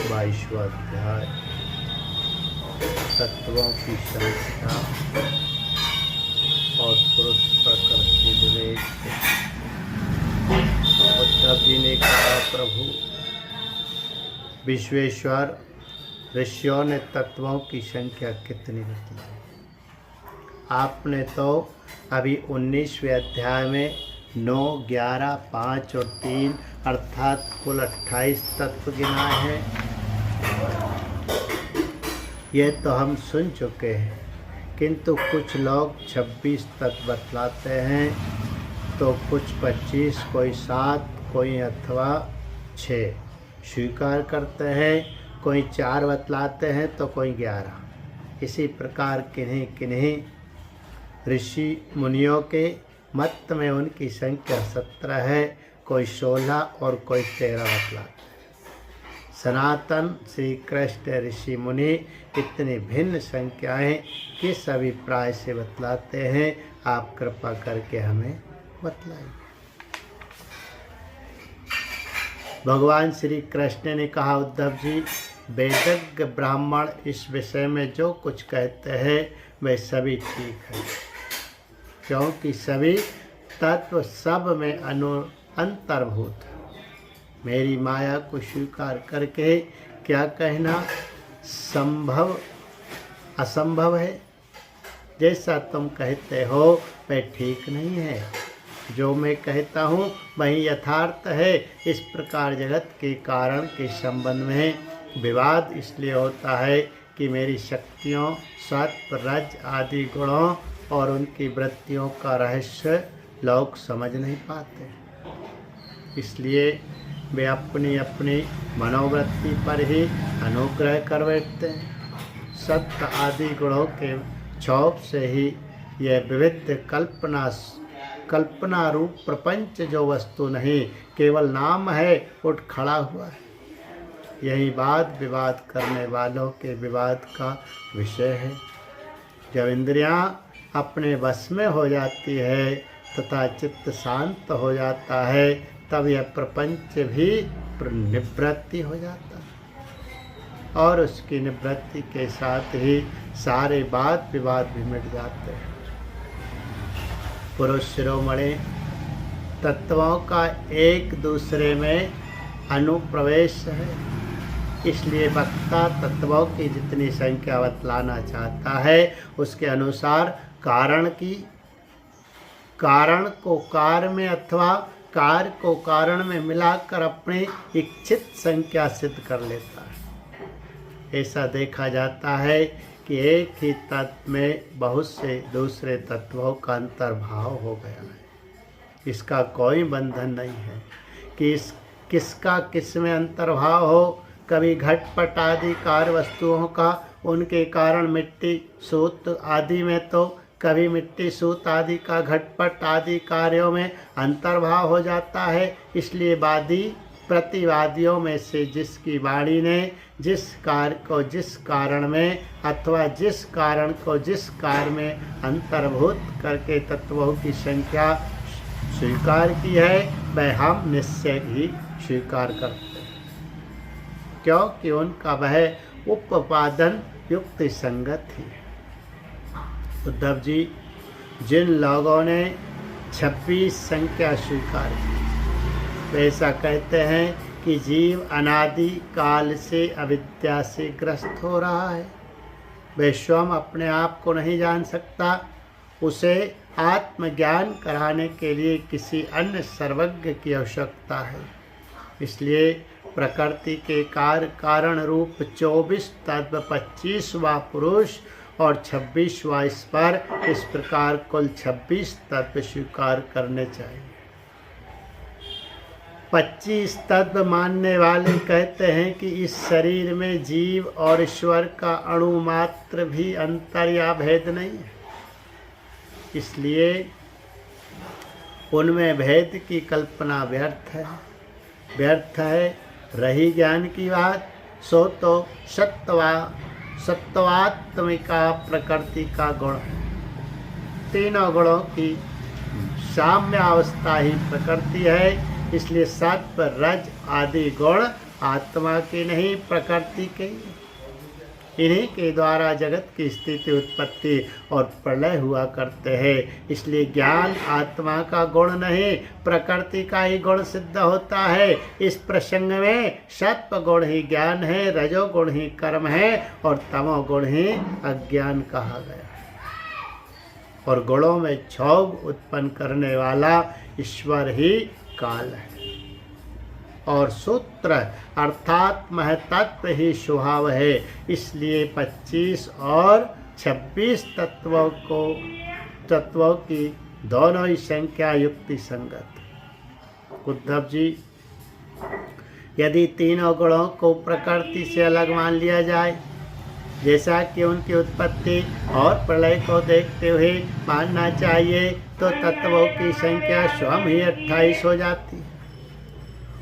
22वां अध्याय तत्वों की संख्या और पुरुष प्रकृति विवेक। उद्धव जी ने कहा, प्रभु विश्वेश्वर, ऋषियों ने तत्वों की संख्या कितनी बतलाई? आपने तो अभी 19वें अध्याय में 9, 11, 5 और 3 अर्थात कुल 28 तत्व गिनाए हैं। ये तो हम सुन चुके हैं, किंतु कुछ लोग 26 तत्व बतलाते हैं, तो कुछ 25, कोई 7, कोई अथवा 6 स्वीकार करते हैं, कोई 4 बतलाते हैं तो कोई 11। इसी प्रकार किन्हीं किन्हीं ऋषि मुनियों के मत में उनकी संख्या 17 है, कोई 16 और कोई 13 बतलाते हैं। सनातन श्री कृष्ण ऋषि मुनि इतनी भिन्न संख्याएं किस अभिप्राय से बतलाते हैं? आप कृपा करके हमें बतलाइए। भगवान श्री कृष्ण ने कहा, उद्धव जी, वेदज्ञ ब्राह्मण इस विषय में जो कुछ कहते हैं वह सभी ठीक है, क्योंकि सभी तत्व सब में अंतर्भूत है। मेरी माया को स्वीकार करके क्या कहना संभव असंभव है? जैसा तुम कहते हो वह ठीक नहीं है, जो मैं कहता हूँ वही यथार्थ है। इस प्रकार जगत के कारण के संबंध में विवाद इसलिए होता है कि मेरी शक्तियों, सत्व, रज आदि गुणों और उनकी वृत्तियों का रहस्य लोग समझ नहीं पाते, इसलिए वे अपनी अपनी मनोवृत्ति पर ही अनुग्रह कर बैठते हैं। सत्य आदि गुणों के क्षोभ से ही यह विविध कल्पना रूप प्रपंच जो वस्तु नहीं केवल नाम है, उठ खड़ा हुआ है। यही वाद विवाद करने वालों के विवाद का विषय है। जब इंद्रियां अपने वश में हो जाती है तथा चित्त शांत हो जाता है, तब यह प्रपंच भी निवृत्ति हो जाता है और उसकी निवृत्ति के साथ ही सारे वाद विवाद भी मिट जाते हैं। पुरुष शिरोमणि, तत्वों का एक दूसरे में अनुप्रवेश है, इसलिए वक्ता तत्वों की जितनी संख्या बतलाना चाहता है उसके अनुसार कारण को कार्य में अथवा कार्य को कारण में मिलाकर अपनी इच्छित संख्या सिद्ध कर लेता है। ऐसा देखा जाता है कि एक ही तत्व में बहुत से दूसरे तत्वों का अंतर्भाव हो गया है। इसका कोई बंधन नहीं है कि किसका किस में अंतर्भाव हो। कभी घटपट आदि कार्य वस्तुओं का उनके कारण मिट्टी सूत आदि में, तो कभी मिट्टी सूत आदि का घटपट आदि कार्यों में अंतर्भाव हो जाता है। इसलिए वादी प्रतिवादियों में से जिसकी वाणी ने जिस कार्य को जिस कारण में अथवा जिस कारण को जिस कार्य में अंतर्भूत करके तत्वों की संख्या स्वीकार की है, वह हम निश्चय ही स्वीकार करते हैं, क्योंकि उनका वह उपादान युक्ति संगत ही है। उद्धव जी, जिन लोगों ने 26 संख्या स्वीकार की, वे ऐसा कहते हैं कि जीव अनादि काल से अविद्या से ग्रस्त हो रहा है। वह स्वयं अपने आप को नहीं जान सकता, उसे आत्मज्ञान कराने के लिए किसी अन्य सर्वज्ञ की आवश्यकता है। इसलिए प्रकृति के कार्य कारण रूप 24 तत्व, 25वां पुरुष और 26वां ईश्वर, इस प्रकार कुल 26 तत्व स्वीकार करने चाहिए। 25 तत्व मानने वाले कहते हैं कि इस शरीर में जीव और ईश्वर का अणु मात्र भी अंतर या भेद नहीं है, इसलिए उनमें भेद की कल्पना व्यर्थ है। रही ज्ञान की बात, सो तो सत्वात्मिका प्रकृति का गुण है। तीनों गुणों की साम्य अवस्था ही प्रकृति है, इसलिए सत्व रज आदि गुण आत्मा की नहीं, प्रकृति के। इन्हीं के द्वारा जगत की स्थिति, उत्पत्ति और प्रलय हुआ करते हैं। इसलिए ज्ञान आत्मा का गुण नहीं, प्रकृति का ही गुण सिद्ध होता है। इस प्रसंग में सत्व गुण ही ज्ञान है, रजोगुण ही कर्म है और तमोगुण ही अज्ञान कहा गया है। और गुणों में क्षोभ उत्पन्न करने वाला ईश्वर ही काल है। और सूत्र अर्थात महतत्व ही स्वभाव है। इसलिए 25 और 26 तत्वों की दोनों ही संख्या युक्ति संगत। उद्धव जी, यदि तीनों गुणों को प्रकृति से अलग मान लिया जाए, जैसा कि उनकी उत्पत्ति और प्रलय को देखते हुए मानना चाहिए, तो तत्वों की संख्या स्वयं ही 28 हो जाती है।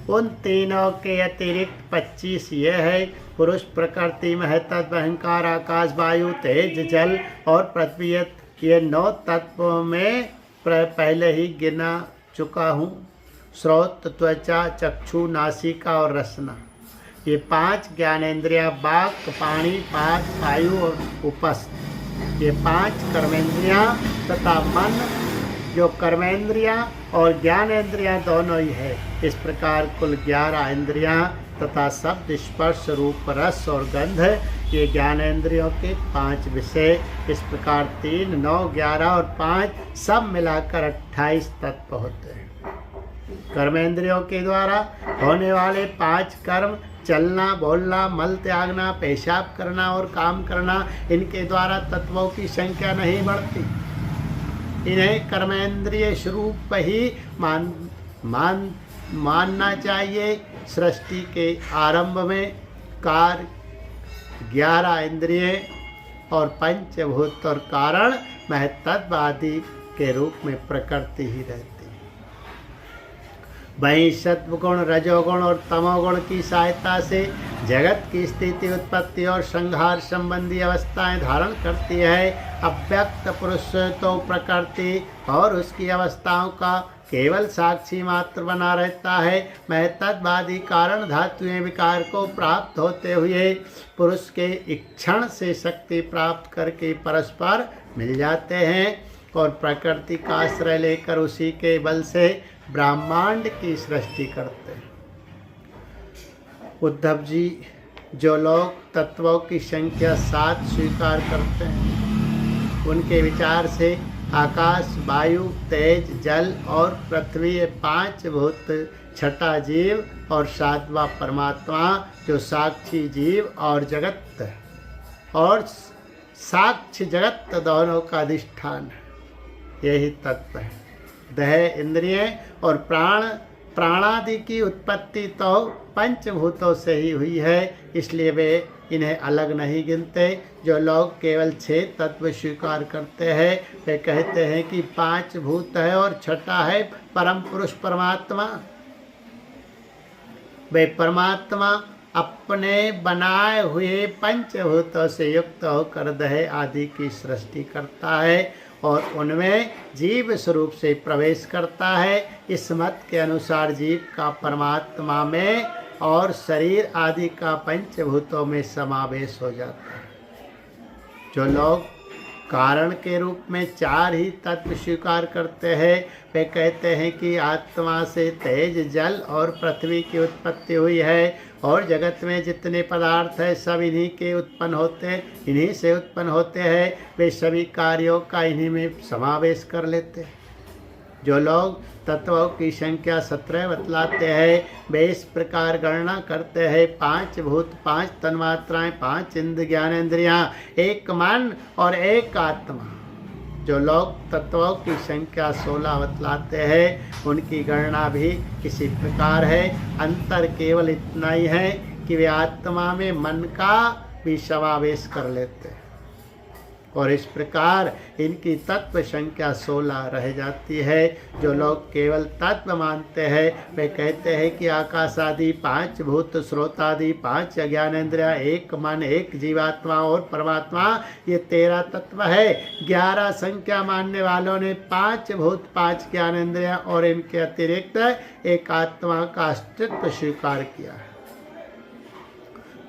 उन तीनों के अतिरिक्त 25 यह है: पुरुष, प्रकृति, महतत्व, अहंकार, आकाश, वायु, तेज, जल और पृथ्वी। ये 9 तत्वों में पहले ही गिना चुका हूँ। श्रोत, त्वचा, चक्षु, नासिका और रसना, ये 5 ज्ञानेंद्रियाँ, वाक्, पाणी, पाद, वायु और उपस्थ, ये 5 कर्मेंद्रियाँ तथा मन, जो कर्मेंद्रियाँ और ज्ञानेंद्रियाँ दोनों ही है। इस प्रकार कुल 11 इंद्रियाँ तथा शब्द, स्पर्श, रूप, रस और गंध, ये ज्ञानेंद्रियों के 5 विषय। इस प्रकार 3, 9, 11 और 5 सब मिलाकर 28 तत्व होते हैं। कर्मेंद्रियों के द्वारा होने वाले 5 कर्म, चलना, बोलना, मल त्यागना, पेशाब करना और काम करना, इनके द्वारा तत्वों की संख्या नहीं बढ़ती। इन्हें कर्मेंद्रिय स्वरूप ही मानना चाहिए। सृष्टि के आरंभ में कार्य 11 इंद्रिय और पंचभूत और कारण महतत्व आदि के रूप में प्रकृति ही रहती है। वहीं सत्वगुण, रजोगुण और तमोगुण की सहायता से जगत की स्थिति, उत्पत्ति और संहार संबंधी अवस्थाएं धारण करती है। अव्यक्त पुरुष तो प्रकृति और उसकी अवस्थाओं का केवल साक्षी मात्र बना रहता है। महतत्वादी कारण धातुएं विकार को प्राप्त होते हुए पुरुष के इक्षण से शक्ति प्राप्त करके परस्पर मिल जाते हैं और प्रकृति का आश्रय लेकर उसी के बल से ब्रह्मांड की सृष्टि करते हैं। उद्धव जी, जो लोग तत्वों की संख्या 7 स्वीकार करते हैं, उनके विचार से आकाश, वायु, तेज, जल और पृथ्वी, ये 5 भूत, छठा जीव और 7वां परमात्मा, जो साक्षी जीव और जगत और साक्ष्य जगत दोनों का अधिष्ठान है, यही तत्व है। देह, इंद्रिय और प्राणादि की उत्पत्ति तो पंचभूतों से ही हुई है, इसलिए वे इन्हें अलग नहीं गिनते। जो लोग केवल 6 तत्व स्वीकार करते हैं, वे कहते हैं कि 5 भूत है और छठा है परम पुरुष परमात्मा। वे परमात्मा अपने बनाए हुए पंचभूतों से युक्त होकर देह आदि की सृष्टि करता है और उनमें जीव स्वरूप से प्रवेश करता है। इस मत के अनुसार जीव का परमात्मा में और शरीर आदि का पंचभूतों में समावेश हो जाता है। जो लोग कारण के रूप में 4 ही तत्व स्वीकार करते हैं, वे कहते हैं कि आत्मा से तेज, जल और पृथ्वी की उत्पत्ति हुई है और जगत में जितने पदार्थ हैं सब इन्हीं के उत्पन्न होते, इन्हीं से उत्पन्न होते हैं। वे सभी कार्यों का इन्हीं में समावेश कर लेते हैं। जो लोग तत्वों की संख्या 17 बतलाते हैं, वे इस प्रकार गणना करते हैं: 5 भूत, 5 तन्मात्राएं, 5 इंद्र ज्ञानेंद्रियां, 1 मन और 1 आत्मा। जो लोग तत्वों की संख्या 16 बतलाते हैं, उनकी गणना भी इसी प्रकार है। अंतर केवल इतना ही है कि वे आत्मा में मन का भी समावेश कर लेते हैं और इस प्रकार इनकी तत्व संख्या 16 रह जाती है। जो लोग केवल तत्व मानते हैं, वे कहते हैं कि आकाश आदि 5 भूत, स्रोत आदि 5 ज्ञानेंद्रिया, 1 मन, 1 जीवात्मा और परमात्मा, ये 13 तत्व है। 11 संख्या मानने वालों ने 5 भूत, 5 ज्ञानेंद्रिया और इनके अतिरिक्त 1 आत्मा का अस्तित्व स्वीकार किया है।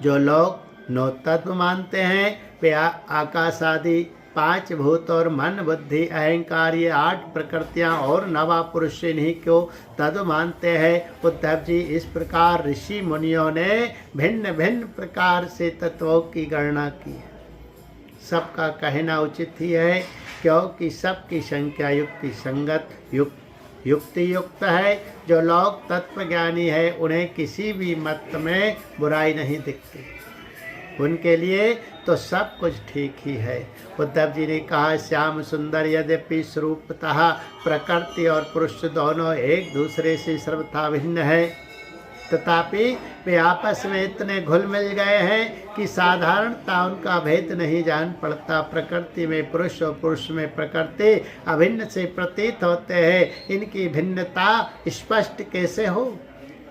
जो लोग 9 तत्व मानते हैं वे आकाश आदि 5 भूत और मन बुद्धि अहंकार ये 8 प्रकृतियां और नवा पुरुष इन्हीं को तत्व मानते हैं। उद्धव जी, इस प्रकार ऋषि मुनियों ने भिन्न भिन्न प्रकार से तत्वों की गणना की है। सबका कहना उचित ही है, क्योंकि सबकी संख्या युक्ति संगत युक्ति युक्त है। जो लोग तत्वज्ञानी है उन्हें किसी भी मत में बुराई नहीं दिखती, उनके लिए तो सब कुछ ठीक ही है। उद्धव जी ने कहा, श्याम सुंदर यद्यपि स्वरूपतः प्रकृति और पुरुष दोनों एक दूसरे से सर्वथा भिन्न है, तथापि वे आपस में इतने घुल मिल गए हैं कि साधारणता उनका भेद नहीं जान पड़ता। प्रकृति में पुरुष और पुरुष में प्रकृति अभिन्न से प्रतीत होते हैं, इनकी भिन्नता स्पष्ट कैसे हो?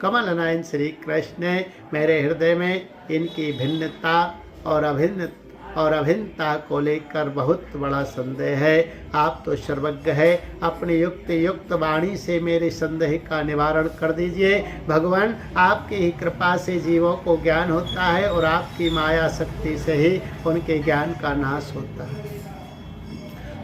कमल नयन श्री कृष्ण ने मेरे हृदय में इनकी भिन्नता और अभिन्नता को लेकर बहुत बड़ा संदेह है। आप तो सर्वज्ञ है, अपनी युक्ति युक्त वाणी से मेरे संदेह का निवारण कर दीजिए। भगवान, आपकी ही कृपा से जीवों को ज्ञान होता है और आपकी माया शक्ति से ही उनके ज्ञान का नाश होता है।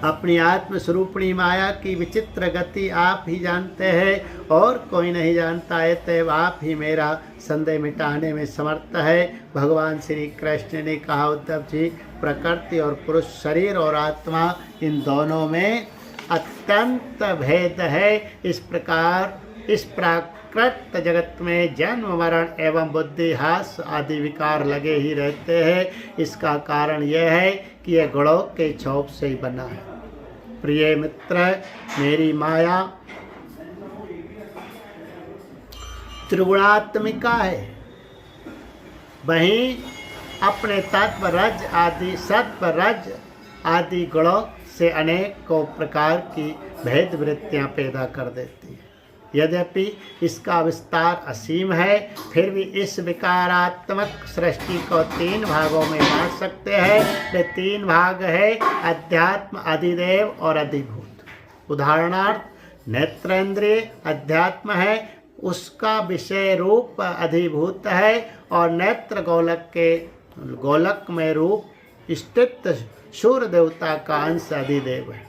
अपनी आत्मस्वरूपणी माया की विचित्र गति आप ही जानते हैं और कोई नहीं जानता है, तब आप ही मेरा संदेह मिटाने में समर्थ है। भगवान श्री कृष्ण ने कहा, उद्धव जी, प्रकृति और पुरुष, शरीर और आत्मा, इन दोनों में अत्यंत भेद है। इस प्राकृत जगत में जन्म मरण एवं बुद्धि हास आदि विकार लगे ही रहते हैं। इसका कारण यह है कि यह गुणों के क्षोभ से ही बना है। प्रिय मित्र, मेरी माया त्रिगुणात्मिका है, वहीं अपने तत्व रज आदि सत्व रज आदि गुणों से अनेकों प्रकार की भेद वृत्तियां पैदा कर देती है। यद्यपि इसका विस्तार असीम है, फिर भी इस विकारात्मक सृष्टि को 3 भागों में बांट सकते हैं। वे 3 भाग है, अध्यात्म, अधिदेव और अधिभूत। उदाहरणार्थ, नेत्रेंद्रिय अध्यात्म है, उसका विषय रूप अधिभूत है और नेत्र गोलक में रूप स्थित सूर्य देवता का अंश अधिदेव है।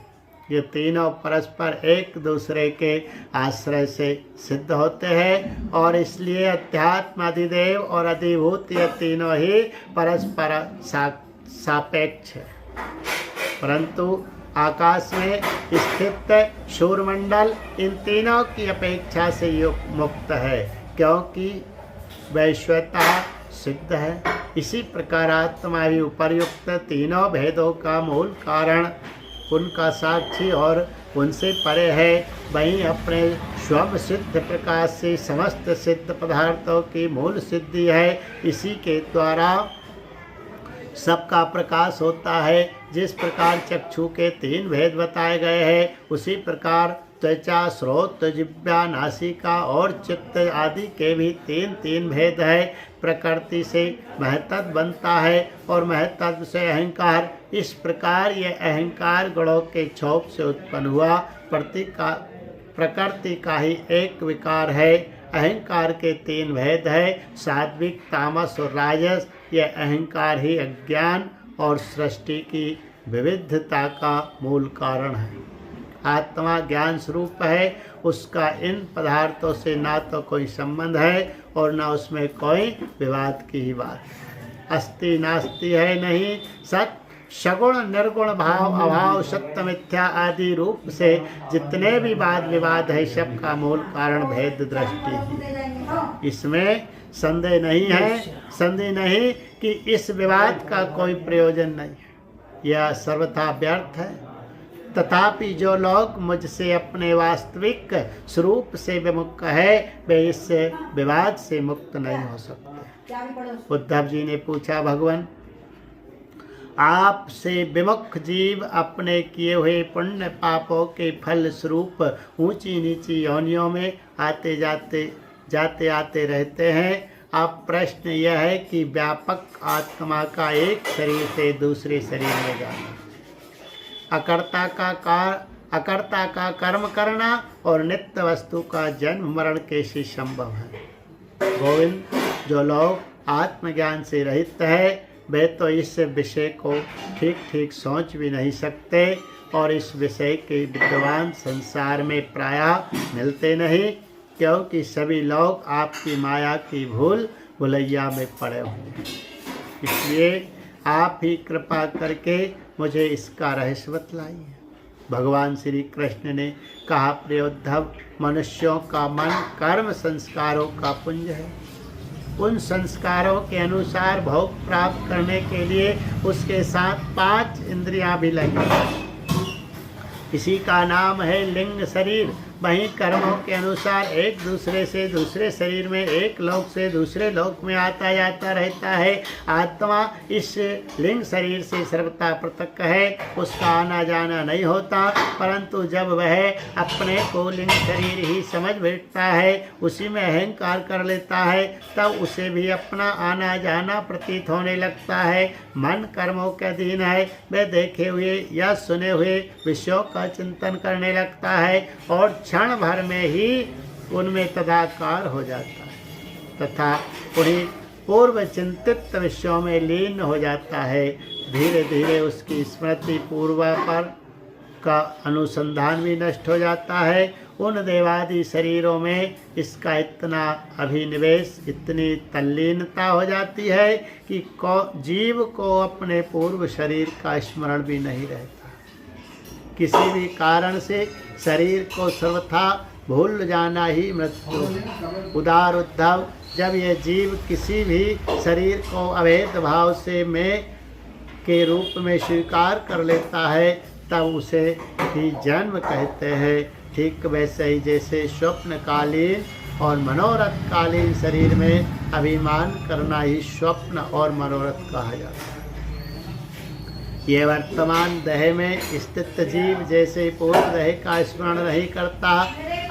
ये तीनों परस्पर एक दूसरे के आश्रय से सिद्ध होते हैं और इसलिए अध्यात्म, अधिदेव और अधिभूत ये तीनों ही परस्पर सापेक्ष है। परंतु आकाश में स्थित सूर्यमंडल इन तीनों की अपेक्षा से मुक्त है, क्योंकि वह स्वतः सिद्ध है। इसी प्रकार आत्मा भी उपर्युक्त तीनों भेदों का मूल कारण, उनका साक्षी और उनसे परे है। वहीं अपने स्वयं सिद्ध प्रकाश से समस्त सिद्ध पदार्थों की मूल सिद्धि है। इसी के द्वारा सबका प्रकाश होता है। जिस प्रकार चक्षु के 3 भेद बताए गए हैं, उसी प्रकार त्वचा, श्रोत, जिह्वा, नासिका और चित्त आदि के भी 3 भेद है। प्रकृति से महत्त्व बनता है और महत्त्व से अहंकार। इस प्रकार यह अहंकार गुणों के क्षोभ से उत्पन्न हुआ प्रकृति का ही एक विकार है। अहंकार के 3 भेद है, सात्विक, तामस और राजस। यह अहंकार ही अज्ञान और सृष्टि की विविधता का मूल कारण है। आत्मा ज्ञान स्वरूप है, उसका इन पदार्थों से ना तो कोई संबंध है और ना उसमें कोई विवाद की ही बात। अस्ति नास्ति है नहीं, सत सगुण निर्गुण भाव अभाव सत्य मिथ्या आदि रूप से जितने भी वाद विवाद है, सबका मूल कारण भेद दृष्टि ही। इसमें संदेह नहीं कि इस विवाद का कोई प्रयोजन नहीं है, यह सर्वथा व्यर्थ है। तथापि जो लोग मुझसे अपने वास्तविक स्वरूप से विमुख है, वे इस विवाद से मुक्त नहीं हो सकते। उद्धव जी ने पूछा, भगवान, आपसे विमुख जीव अपने किए हुए पुण्य पापों के फल स्वरूप ऊंची नीची योनियों में जाते आते रहते हैं। अब प्रश्न यह है कि व्यापक आत्मा का एक शरीर से दूसरे शरीर में जाना, अकर्ता का कर्म करना और नित्य वस्तु का जन्म मरण कैसे संभव है? गोविंद, जो लोग आत्मज्ञान से रहित है वे तो इस विषय को ठीक ठीक सोच भी नहीं सकते और इस विषय के विद्वान संसार में प्रायः मिलते नहीं, क्योंकि सभी लोग आपकी माया की भूल भुलैया में पड़े हुए हैं। इसलिए आप ही कृपा करके मुझे इसका रहस्य बतलाइए। भगवान श्री कृष्ण ने कहा, प्रिय उद्धव, मनुष्यों का मन कर्म संस्कारों का पुंज है। उन संस्कारों के अनुसार भोग प्राप्त करने के लिए उसके साथ 5 इंद्रियां भी लगी। इसी का नाम है लिंग शरीर। वहीं कर्मों के अनुसार एक दूसरे से दूसरे शरीर में, एक लोक से दूसरे लोक में आता जाता रहता है। आत्मा इस लिंग शरीर से सर्वथा पृथक है, उसका आना जाना नहीं होता, परंतु जब वह अपने को लिंग शरीर ही समझ बैठता है, उसी में अहंकार कर लेता है, तब उसे भी अपना आना जाना प्रतीत होने लगता है। मन कर्मों के अधीन है, वह देखे हुए या सुने हुए विषयों का चिंतन करने लगता है और क्षण भर में ही उनमें तदाकार हो जाता है तथा उन्हीं पूर्व चिंतित विषयों में लीन हो जाता है। धीरे धीरे उसकी स्मृति पूर्वापर का अनुसंधान भी नष्ट हो जाता है। उन देवादि शरीरों में इसका इतना अभिनिवेश, इतनी तल्लीनता हो जाती है कि जीव को अपने पूर्व शरीर का स्मरण भी नहीं रहता। किसी भी कारण से शरीर को सर्वथा भूल जाना ही मृत्यु। उदार उद्धव, जब यह जीव किसी भी शरीर को अभेद भाव से मैं के रूप में स्वीकार कर लेता है, तब उसे ही जन्म कहते हैं। ठीक वैसे ही जैसे स्वप्नकालीन और मनोरथकालीन शरीर में अभिमान करना ही स्वप्न और मनोरथ कहा जाता है। ये वर्तमान देह में स्थित जीव जैसे पूर्व देह का स्मरण नहीं करता,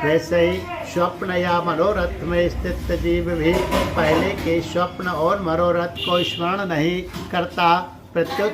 वैसे ही स्वप्न या मनोरथ में स्थित जीव भी पहले के स्वप्न और मनोरथ को स्मरण नहीं करता। प्रत्युत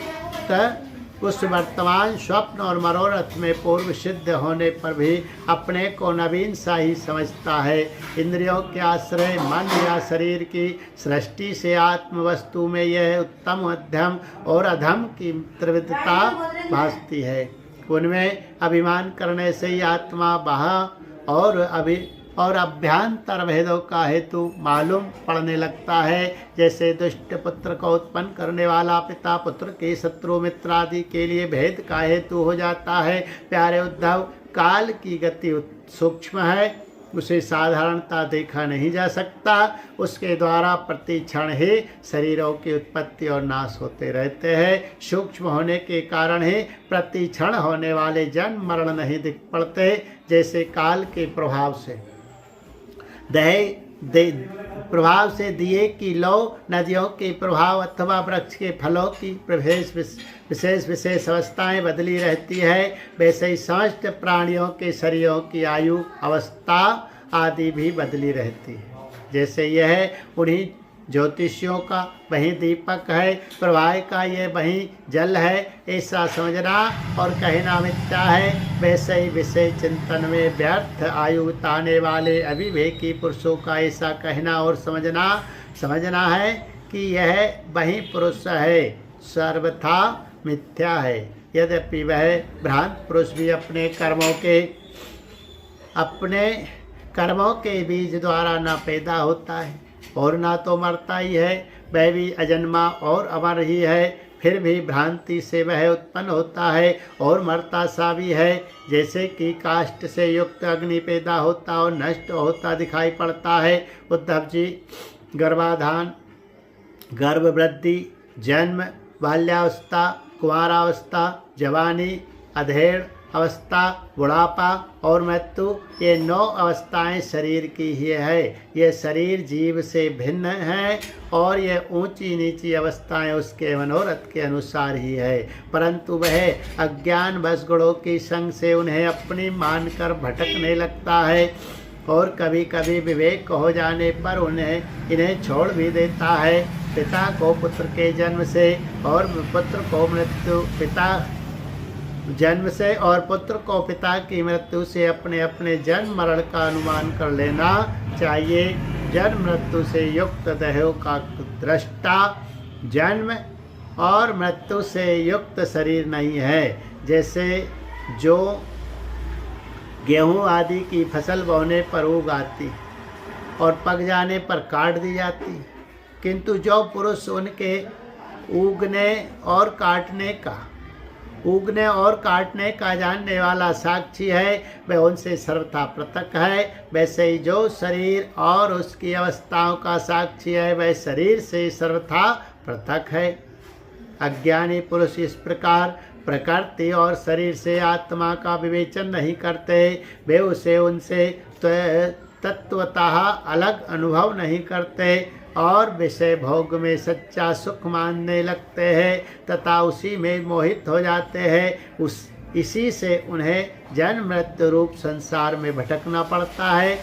उस वर्तमान स्वप्न और मनोरथ में पूर्व सिद्ध होने पर भी अपने को नवीन सा ही समझता है। इंद्रियों के आश्रय मन या शरीर की सृष्टि से आत्म वस्तु में यह उत्तम, मध्यम और अधम की त्रिविधता भासती है। उनमें अभिमान करने से ही आत्मा बाह्य और अभ्यंतर भेदों का हेतु मालूम पड़ने लगता है। जैसे दुष्ट पुत्र को उत्पन्न करने वाला पिता पुत्र के शत्रु मित्र आदि के लिए भेद का हेतु हो जाता है। प्यारे उद्धव, काल की गति सूक्ष्म है, उसे साधारणता देखा नहीं जा सकता। उसके द्वारा प्रति क्षण ही शरीरों की उत्पत्ति और नाश होते रहते हैं। सूक्ष्म होने के कारण ही प्रति क्षण होने वाले जन्म मरण नहीं दिख पड़ते। जैसे काल के प्रभाव से दिए की लौ, नदियों के प्रभाव अथवा वृक्ष के फलों की विशेष अवस्थाएं बदली रहती है, वैसे ही समस्त प्राणियों के शरीरों की आयु अवस्था आदि भी बदली रहती है। जैसे यह उन्हीं ज्योतिषियों का वही दीपक है, प्रवाह का ये वही जल है, ऐसा समझना और कहना मिथ्या है। वैसे ही विषय चिंतन में व्यर्थ आयु बिताने वाले अविवेकी पुरुषों का ऐसा कहना और समझना है कि यह वही पुरुष है, सर्वथा मिथ्या है। यद्यपि वह भ्रांत पुरुष भी अपने कर्मों के बीज द्वारा न पैदा होता है और ना तो मरता ही है, वह भी अजन्मा और अमर ही है। फिर भी भ्रांति से वह उत्पन्न होता है और मरता सा भी है। जैसे कि काष्ठ से युक्त अग्नि पैदा होता और नष्ट होता दिखाई पड़ता है। उद्धव जी, गर्भाधान, गर्भवृद्धि, जन्म, बाल्यावस्था, कुमारावस्था, जवानी, अधेड़ अवस्था, बुढ़ापा और मृत्यु, ये 9 अवस्थाएं शरीर की ही है। ये शरीर जीव से भिन्न है और ये ऊंची नीची अवस्थाएं उसके मनोरथ के अनुसार ही है, परंतु वह अज्ञान बस गुणों की संग से उन्हें अपनी मानकर भटकने लगता है और कभी कभी विवेक हो जाने पर इन्हें छोड़ भी देता है। पिता को पुत्र के जन्म से और पुत्र को पिता की मृत्यु से अपने अपने जन्म मरण का अनुमान कर लेना चाहिए। जन्म मृत्यु से युक्त देहों का दृष्टा जन्म और मृत्यु से युक्त शरीर नहीं है। जैसे जो गेहूं आदि की फसल बोने पर उग आती और पक जाने पर काट दी जाती, किंतु जो पुरुष उनके उगने और काटने का जानने वाला साक्षी है, वह उनसे सर्वथा पृथक है। वैसे ही जो शरीर और उसकी अवस्थाओं का साक्षी है, वह शरीर से सर्वथा पृथक है। अज्ञानी पुरुष इस प्रकार प्रकृति और शरीर से आत्मा का विवेचन नहीं करते। वे उसे उनसे तत्वतः अलग अनुभव नहीं करते और विषय भोग में सच्चा सुख मानने लगते हैं तथा उसी में मोहित हो जाते हैं। इसी से उन्हें जन्म मृत्यु रूप संसार में भटकना पड़ता है।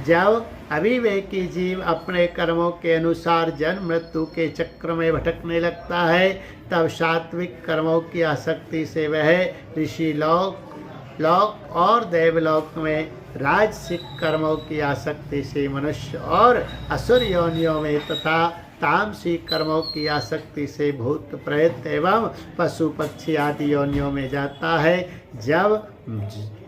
जब अविवेकी जीव अपने कर्मों के अनुसार जन्म मृत्यु के चक्र में भटकने लगता है, तब सात्विक कर्मों की आसक्ति से वह ऋषि लोक और देवलोक में, राजसिक कर्मों की आसक्ति से मनुष्य और असुर योनियों में तथा तामसिक कर्मों की आसक्ति से भूत प्रेत एवं पशु पक्षी आदि योनियों में जाता है। जब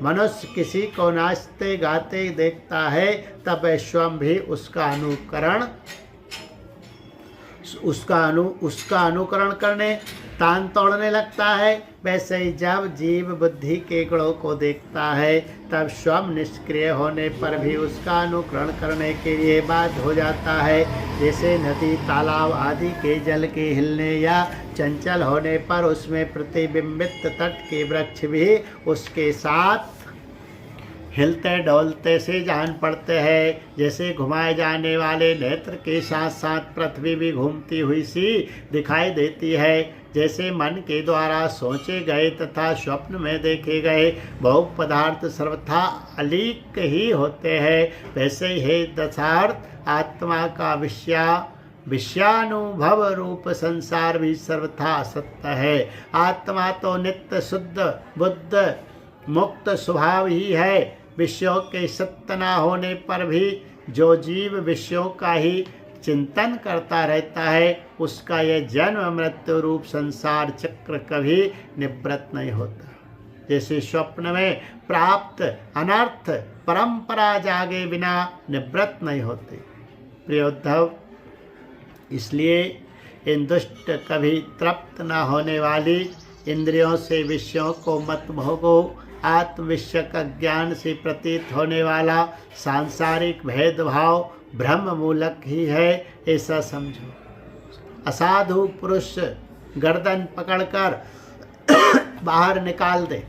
मनुष्य किसी को नाचते गाते देखता है, तब वह स्वयं भी उसका अनुकरण करने तान तोड़ने लगता है। वैसे ही जब जीव बुद्धि के गुणों को देखता है, तब स्वयं निष्क्रिय होने पर भी उसका अनुकरण करने के लिए बाध्य हो जाता है। जैसे नदी तालाब आदि के जल के हिलने या चंचल होने पर उसमें प्रतिबिंबित तट के वृक्ष भी उसके साथ हिलते डोलते से जान पड़ते हैं। जैसे घुमाए जाने वाले नेत्र के साथ साथ पृथ्वी भी घूमती हुई सी दिखाई देती है। जैसे मन के द्वारा सोचे गए तथा स्वप्न में देखे गए बहु पदार्थ सर्वथा अलीक ही होते हैं, वैसे ही दशार्थ आत्मा का विषयानुभव रूप संसार भी सर्वथा असत्य है। आत्मा तो नित्य शुद्ध बुद्ध मुक्त स्वभाव ही है। विषयों के सत्य न होने पर भी जो जीव विषयों का ही चिंतन करता रहता है, उसका यह जन्म मृत्यु रूप संसार चक्र कभी निवृत्त नहीं होता। जैसे स्वप्न में प्राप्त अनर्थ परंपरा जागे बिना निवृत्त नहीं होते। प्रिय उद्धव, इसलिए इन दुष्ट कभी तृप्त न होने वाली इंद्रियों से विषयों को मत भोगो। आत्मविषयक ज्ञान से प्रतीत होने वाला सांसारिक भेदभाव ब्रह्म मूलक ही है, ऐसा समझो। असाधु पुरुष गर्दन पकड़कर बाहर निकाल दे,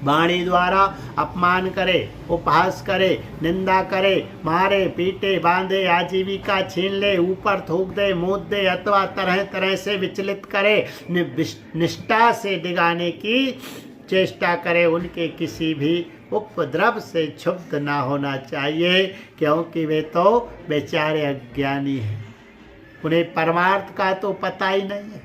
वाणी द्वारा अपमान करे, उपहास करे, निंदा करे, मारे पीटे, बांधे, आजीविका छीन ले, ऊपर थूक दे, मूत दे अथवा तरह तरह से विचलित करे, निष्ठा से डिगाने की चेष्टा करे, उनके किसी भी उपद्रव से क्षुब्ध ना होना चाहिए, क्योंकि वे तो बेचारे अज्ञानी हैं, उन्हें परमार्थ का तो पता ही नहीं है।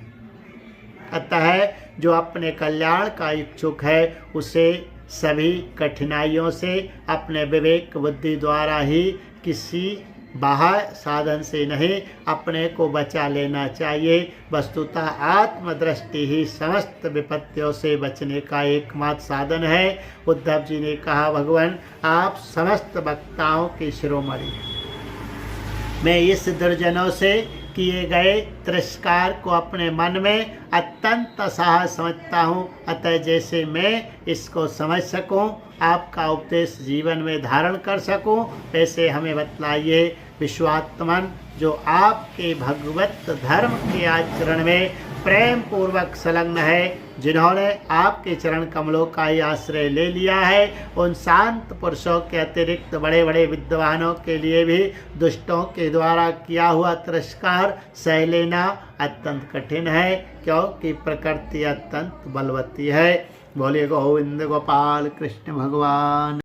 अतः जो अपने कल्याण का इच्छुक है, उसे सभी कठिनाइयों से अपने विवेक बुद्धि द्वारा ही, किसी बाह्य साधन से नहीं, अपने को बचा लेना चाहिए। वस्तुतः आत्मदृष्टि ही समस्त विपत्तियों से बचने का एकमात्र साधन है। उद्धव जी ने कहा, भगवान आप समस्त वक्ताओं के शिरोमणि हैं। मैं इस दुर्जनों से किए गए तिरस्कार को अपने मन में अत्यंत असहाय समझता हूँ। अतः जैसे मैं इसको समझ सकूँ, आपका उपदेश जीवन में धारण कर सकूं, वैसे हमें बतलाइए। विश्वात्मन, जो आपके भगवत धर्म के आचरण में प्रेम पूर्वक संलग्न है, जिन्होंने आपके चरण कमलों का ही आश्रय ले लिया है, उन शांत पुरुषों के अतिरिक्त बड़े बड़े विद्वानों के लिए भी दुष्टों के द्वारा किया हुआ तिरस्कार सह लेना अत्यंत कठिन है, क्योंकि प्रकृति अत्यंत बलवती है। बोलिए गोविंद गोपाल कृष्ण भगवान।